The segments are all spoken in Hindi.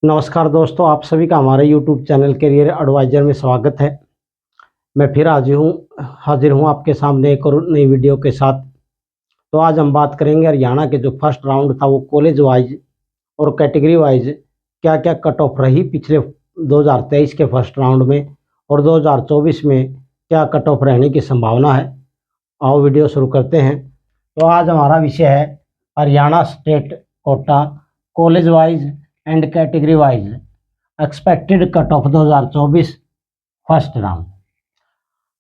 नमस्कार दोस्तों, आप सभी का हमारे YouTube चैनल करियर एडवाइजर में स्वागत है। मैं फिर हाजिर हूँ आपके सामने एक और नई वीडियो के साथ। तो आज हम बात करेंगे हरियाणा के जो फर्स्ट राउंड था वो कॉलेज वाइज और कैटेगरी वाइज क्या क्या कट ऑफ रही पिछले 2023 के फर्स्ट राउंड में और 2024 में क्या कट ऑफ रहने की संभावना है। आओ वीडियो शुरू करते हैं। तो आज हमारा विषय है Haryana state quota college wise and category wise expected cut off 2024 first round.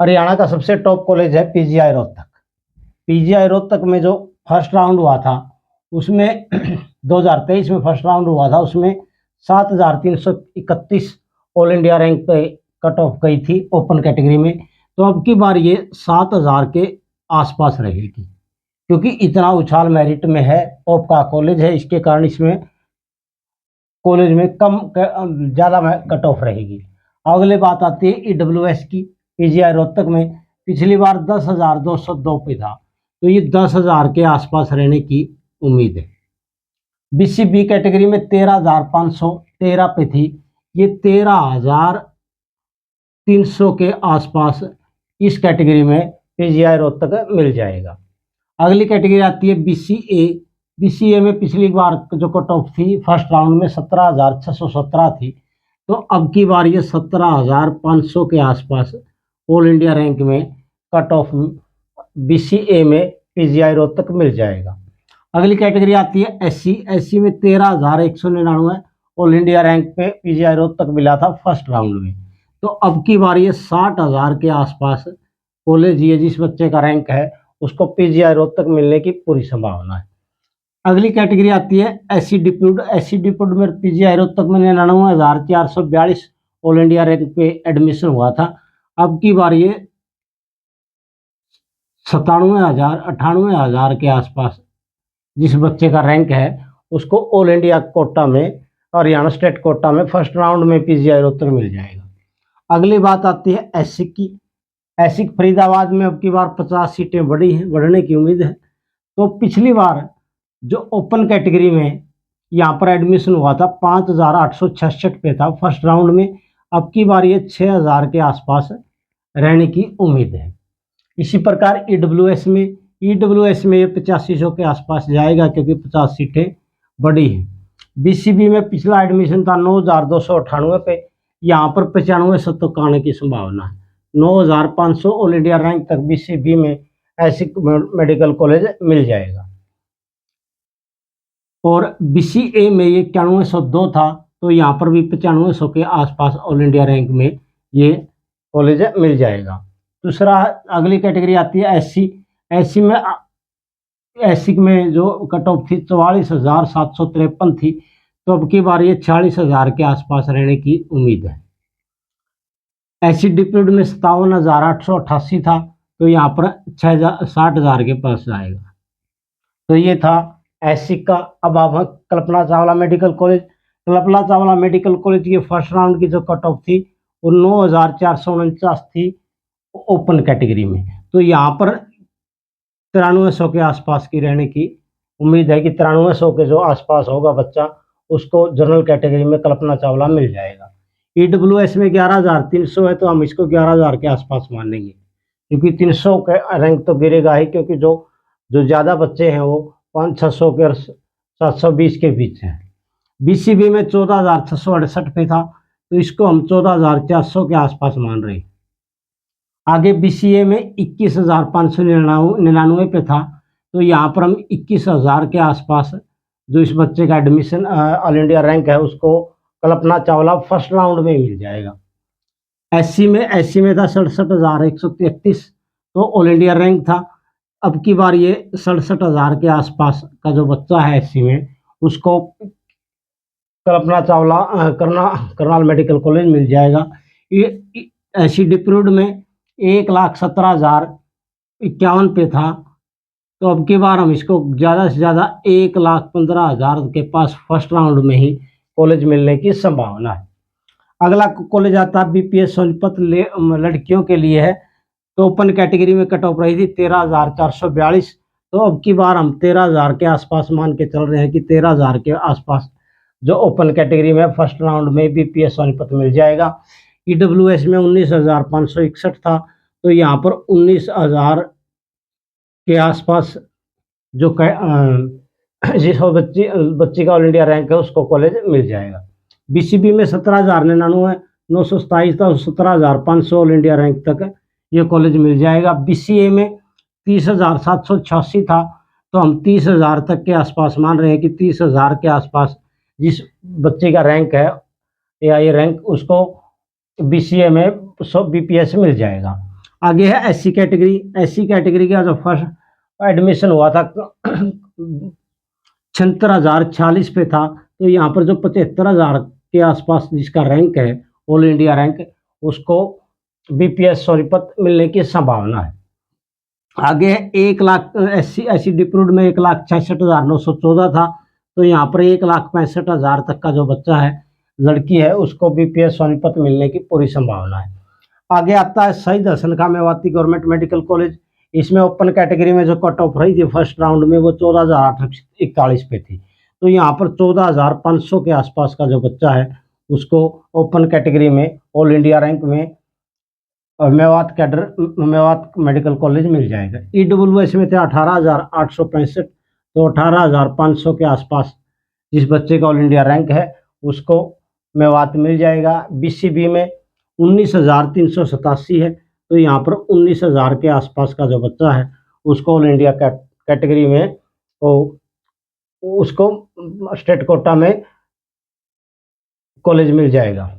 Haryana का सबसे टॉप कॉलेज है पीजीआई रोहतक। पीजीआई रोहतक में जो फर्स्ट राउंड हुआ था उसमें 2023 में फर्स्ट राउंड हुआ था, उसमें 7331 ऑल इंडिया रैंक पे कट ऑफ गई थी ओपन कैटेगरी में। तो अब की बार ये 7000 के आसपास रहेगी, क्योंकि इतना उछाल मेरिट में है, टॉप का कॉलेज है, इसके कारण इसमें कॉलेज में ज़्यादा कट ऑफ रहेगी। अगले बात आती है ईडब्ल्यूएस की। पीजीआई रोहतक में पिछली बार 10,202 पे था, तो ये 10,000 के आसपास रहने की उम्मीद है। बीसीबी कैटेगरी में 13,513 पे थी, ये 13,300 के आसपास इस कैटेगरी में पीजीआई रोहतक मिल जाएगा। अगली कैटेगरी आती है बीसीए। बीसीए में पिछली बार जो कट ऑफ थी फर्स्ट राउंड में 17,617 थी, तो अब की बार ये 17,500 के आसपास ऑल इंडिया रैंक में कट ऑफ बीसीए में पीजीआई रोहतक मिल जाएगा। अगली कैटेगरी आती है एससी। एससी में 13,199 ऑल इंडिया रैंक पे पीजीआई रोहतक मिला था फर्स्ट राउंड में, तो अब की बार ये 60,000 के आसपास कॉलेज ये जिस बच्चे का रैंक है उसको पीजीआई रोहतक मिलने की पूरी संभावना है। अगली कैटेगरी आती है एससी डिप्यूट। एससी डिप्यूट में पीजीआई रोहतक में 99,442 ऑल इंडिया रैंक पे एडमिशन हुआ था, अब की बार ये 98,000 के आसपास जिस बच्चे का रैंक है उसको ऑल इंडिया कोटा में, हरियाणा स्टेट कोटा में फर्स्ट राउंड में पीजीआई रोहतक मिल जाएगा। अगली बात आती है एसिक की। एसिक फरीदाबाद में अब की बार 50 सीटें बढ़ने की उम्मीद है। तो पिछली बार जो ओपन कैटेगरी में यहाँ पर एडमिशन हुआ था 5,866 पे था फर्स्ट राउंड में, अब की बार ये 6,000 के आसपास रहने की उम्मीद है। इसी प्रकार ईडब्ल्यूएस में ये 8500 के आसपास जाएगा, क्योंकि 50 सीटें बड़ी हैं। बीसीबी में पिछला एडमिशन था 9,298 पे, यहाँ पर 95 तक आने की संभावना है। 9,500 ऑल इंडिया रैंक तक बीसीबी में ऐसी मेडिकल कॉलेज मिल जाएगा। और बीसीए में ये 9102 था, तो यहाँ पर भी 9500 के आसपास ऑल इंडिया रैंक में ये कॉलेज मिल जाएगा। दूसरा अगली कैटेगरी आती है एससी। एससी में जो कट ऑफ थी 44,753 थी, तो अब की बार ये 46,000 के आसपास रहने की उम्मीद है। एससी डिप्यूट में 57,888 था, तो यहाँ पर 60,000 के पास आएगा। तो ये था एससी का। अब आप Kalpana Chawla medical college. Kalpana Chawla medical college की फर्स्ट राउंड की जो कट ऑफ थी वो 9,449 थी ओपन कैटेगरी में, तो यहाँ पर 9300 के आसपास की रहने की उम्मीद है कि 9300 के जो आसपास होगा बच्चा उसको जनरल कैटेगरी में कल्पना चावला मिल जाएगा। ईडब्ल्यूएस में 11,300 है, तो हम इसको 11,000 के आसपास मानेंगे, क्योंकि 300 का रैंक तो गिरेगा ही, क्योंकि जो ज़्यादा बच्चे हैं वो 500-600 के और 720 के बीच हैं। बीसीबी में 14,668 पे था, तो इसको हम 14,400 के आसपास मान रहे हैं। आगे बीसीए में 21,599 पे था, तो यहाँ पर हम 21,000 के आसपास जो इस बच्चे का एडमिशन ऑल इंडिया रैंक है उसको कल्पना चावला फर्स्ट राउंड में मिल जाएगा। एससी में था 67,133, तो ऑल इंडिया रैंक था, अब की बार ये 67,000 के आसपास का जो बच्चा है एससी में उसको कल्पना चावला करनाल मेडिकल कॉलेज मिल जाएगा। ये एससी डिप्यूट में 1,17,051 पे था, तो अब की बार हम इसको ज़्यादा से ज़्यादा 1,15,000 के पास फर्स्ट राउंड में ही कॉलेज मिलने की संभावना है। अगला कॉलेज आता है बीपीएस सोनीपत लड़कियों के लिए है। तो ओपन कैटेगरी में कट ऑफ रही थी 13,442, तो अब की बार हम 13,000 के आसपास मान के चल रहे हैं कि 13,000 के आसपास जो ओपन कैटेगरी में फर्स्ट राउंड में बीपीएस सोनीपत मिल जाएगा। ईडब्ल्यूएस में 19,561 था, तो यहाँ पर 19,000 के आसपास जो जिस बच्ची का ऑल इंडिया रैंक है उसको कॉलेज मिल जाएगा। बीसीबी में 17,099 927 था, 17,500 ऑल इंडिया रैंक तक ये कॉलेज मिल जाएगा। बीसीए में 30,786 था, तो हम 30,000 तक के आसपास मान रहे हैं कि 30,000 के आसपास जिस बच्चे का रैंक है या ये रैंक उसको बीसीए में बीपीएस मिल जाएगा। आगे है एससी कैटेगरी। एससी कैटेगरी का जो फर्स्ट एडमिशन हुआ था 76,046 पे था, तो यहाँ पर जो 75,000 के आसपास जिसका रैंक है ऑल इंडिया रैंक, उसको बीपीएस सोनीपत मिलने की संभावना है। आगे 1 लाख एससी डिप्रूड में 1,66,914 था, तो यहाँ पर 1,65,000 तक का जो बच्चा है लड़की है उसको बीपीएस सोनीपत मिलने की पूरी संभावना है। आगे आता है शहीद हसन खां मेवाती गवर्नमेंट मेडिकल कॉलेज। इसमें ओपन कैटेगरी में जो कट ऑफ रही थी फर्स्ट राउंड में वो 14,841 पे थी, तो यहाँ पर 14,500 के आसपास का जो बच्चा है उसको ओपन कैटेगरी में ऑल इंडिया रैंक में मेवात मेडिकल कॉलेज मिल जाएगा। ईडब्ल्यूएस में थे 18,865, तो 18,500 के आसपास जिस बच्चे का ऑल इंडिया रैंक है उसको मेवात मिल जाएगा। बीसीबी में 19,387 है, तो यहाँ पर 19,000 के आसपास का जो बच्चा है उसको ऑल इंडिया कैटेगरी में उसको स्टेट कोटा में कॉलेज मिल जाएगा।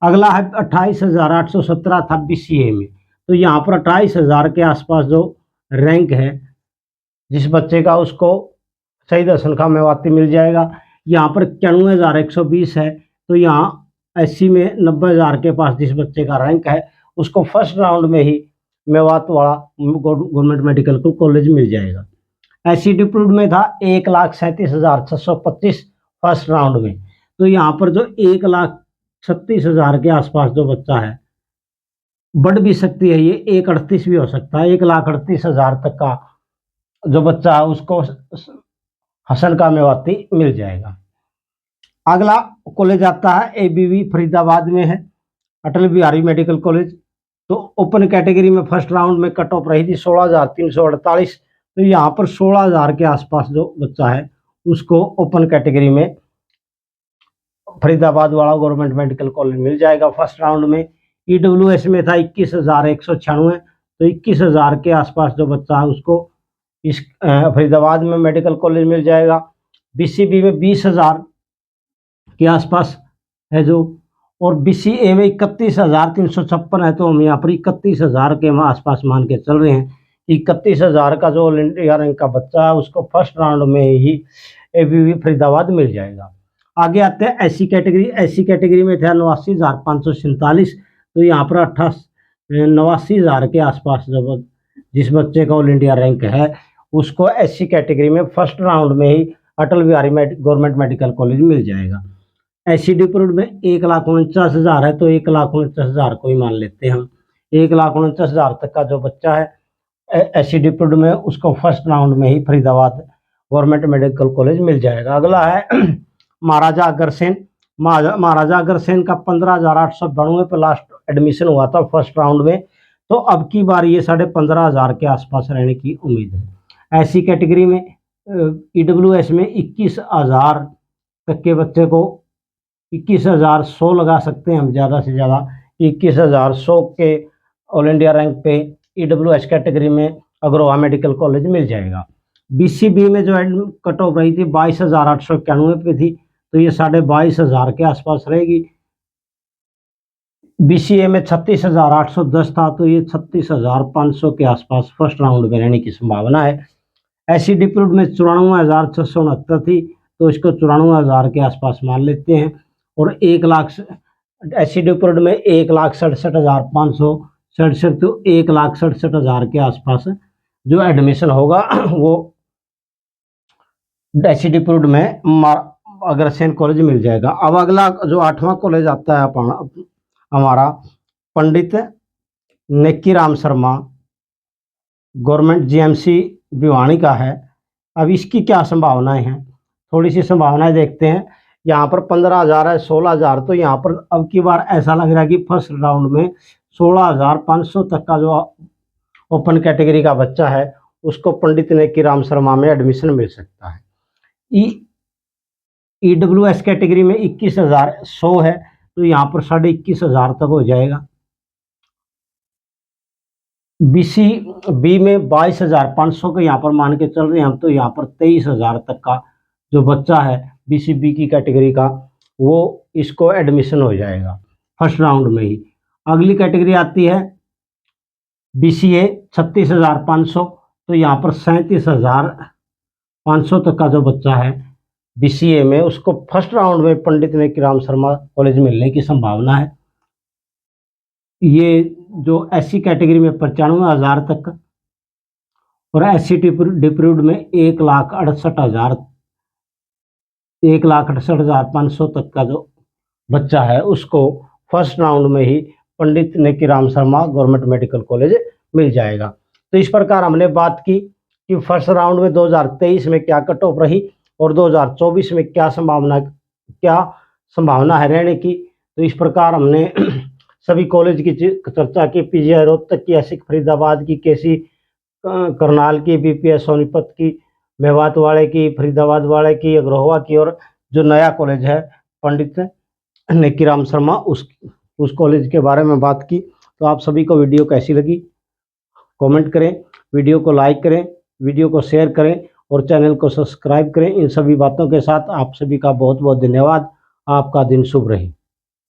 अगला है 28,817 था बीसीए में, तो यहाँ पर 28,000 के आसपास जो रैंक है जिस बच्चे का उसको शहीद हसन खां मेवाती मिल जाएगा। यहाँ पर 91,120 है, तो यहाँ एससी में 90,000 के पास जिस बच्चे का रैंक है उसको फर्स्ट राउंड में ही मेवात वाला गवर्नमेंट मेडिकल कॉलेज मिल जाएगा। एससी डिप्रूड में था 1,37,625 फर्स्ट राउंड में, तो यहाँ पर जो 1,36,000 के आसपास जो बच्चा है बढ़ भी सकती है, ये 1,38 भी हो सकता है, 1,38,000 तक का जो बच्चा है उसको हसन खां मेवाती मिल जाएगा। अगला कॉलेज आता है एबीवी फरीदाबाद में है, अटल बिहारी मेडिकल कॉलेज। तो ओपन कैटेगरी में फर्स्ट राउंड में कट ऑफ रही थी 16,348, तो यहाँ पर 16,000 के आसपास जो बच्चा है उसको ओपन कैटेगरी में फरीदाबाद वाला गवर्नमेंट मेडिकल कॉलेज मिल जाएगा फर्स्ट राउंड में। ईडब्ल्यूएस में था 21,196, तो 21,000 के आसपास जो बच्चा है उसको इस फरीदाबाद में मेडिकल कॉलेज मिल जाएगा। बीसीबी में 20,000 के आसपास है जो, और बीसीए में 31,356 है, तो हम यहाँ पर 31,000 के आसपास मान के चल रहे हैं। 31,000 का जो ऑल इंडिया रैंक का बच्चा है उसको फर्स्ट राउंड में ही एबीवी फरीदाबाद मिल जाएगा। आगे आते हैं एससी कैटेगरी। एससी कैटेगरी में थे 89,547, तो यहाँ पर 89,000 के आसपास जो जिस बच्चे का ऑल इंडिया रैंक है उसको एससी कैटेगरी में फर्स्ट राउंड में ही Atal Bihari government Medical College मिल जाएगा। एससी डिप्रूड में 1,49,000 है, तो 1,49,000 को ही मान लेते हैं हम। 1,49,000 तक का जो बच्चा है एससी डिप्रूड में उसको फर्स्ट राउंड में ही फरीदाबाद गवर्नमेंट मेडिकल कॉलेज मिल जाएगा। अगला है महाराजा अग्रसेन। महाराजा अग्रसेन का 15,892 पे लास्ट एडमिशन हुआ था फर्स्ट राउंड में, तो अब की बार ये 15,500 के आसपास रहने की उम्मीद है। एससी कैटेगरी में ईडब्ल्यूएस में 21,000 तक के बच्चे को 21,100 लगा सकते हैं हम, ज़्यादा से ज़्यादा 21,100 के ऑल इंडिया रैंक पे ईडब्ल्यूएस कैटेगरी में अग्रवा मेडिकल कॉलेज मिल जाएगा। बीसीबी में जो कट ऑफ रही थी 22,891 पे थी, तो ये 22,500 के आसपास रहेगी। बीसीए में 36,810 था, तो ये 36,500 के आसपास फर्स्ट राउंड में रहने की संभावना है। एससी डिप्रूड में 94,669 थी, तो इसको 94,000 के आसपास मान लेते हैं। और 1 लाख एससी डिप्रूड में 1,67,567, तो 1,67,000 के आसपास जो एडमिशन होगा वो एससी डिप्रूड में अग्रसेन कॉलेज मिल जाएगा। अब अगला जो 8वां कॉलेज आता है हमारा पंडित नेक्कीराम शर्मा गवर्नमेंट जीएमसी भिवानी का है। अब इसकी क्या संभावनाएं हैं, थोड़ी सी संभावनाएं देखते हैं। यहाँ पर 15,000 है, 16,000। तो यहाँ पर अब की बार ऐसा लग रहा है कि फर्स्ट राउंड में 16,500 तक का जो ओपन कैटेगरी का बच्चा है उसको पंडित नेकीराम शर्मा में एडमिशन मिल सकता है। EWS कैटेगरी में 21,100 है, तो यहाँ पर 21,500 तक हो जाएगा। BC B में 22,500 का यहाँ पर मान के चल रहे हैं हम, तो यहाँ पर 23,000 तक का जो बच्चा है BC B की कैटेगरी का वो इसको एडमिशन हो जाएगा फर्स्ट राउंड में ही। अगली कैटेगरी आती है BCA 36,500, तो यहाँ पर 37,500 तक का जो बच्चा है BCA में उसको फर्स्ट राउंड में पंडित नेकीराम शर्मा कॉलेज मिलने की संभावना है। ये जो SC कैटेगरी में 95,000 तक और SC डिप्रूव्ड में 1,68,500 तक का जो बच्चा है उसको फर्स्ट राउंड में ही Pandit Nekiram Sharma Government Medical College मिल जाएगा। तो इस प्रकार हमने बात की कि फर्स्ट राउंड में 2023 में क्या कट ऑफ रही और 2024 में क्या संभावना है रहने की। तो इस प्रकार हमने सभी कॉलेज की चर्चा की, PGI रोहतक की, एसिक फरीदाबाद की, KC करनाल की, BPS सोनीपत की, मेवात वाले की, फरीदाबाद वाले की, अग्रोहा की, और जो नया कॉलेज है पंडित नेकीराम शर्मा उस कॉलेज के बारे में बात की। तो आप सभी को वीडियो कैसी लगी कमेंट करें, वीडियो को लाइक करें, वीडियो को शेयर करें और चैनल को सब्सक्राइब करें। इन सभी बातों के साथ आप सभी का बहुत बहुत धन्यवाद। आपका दिन शुभ रहे।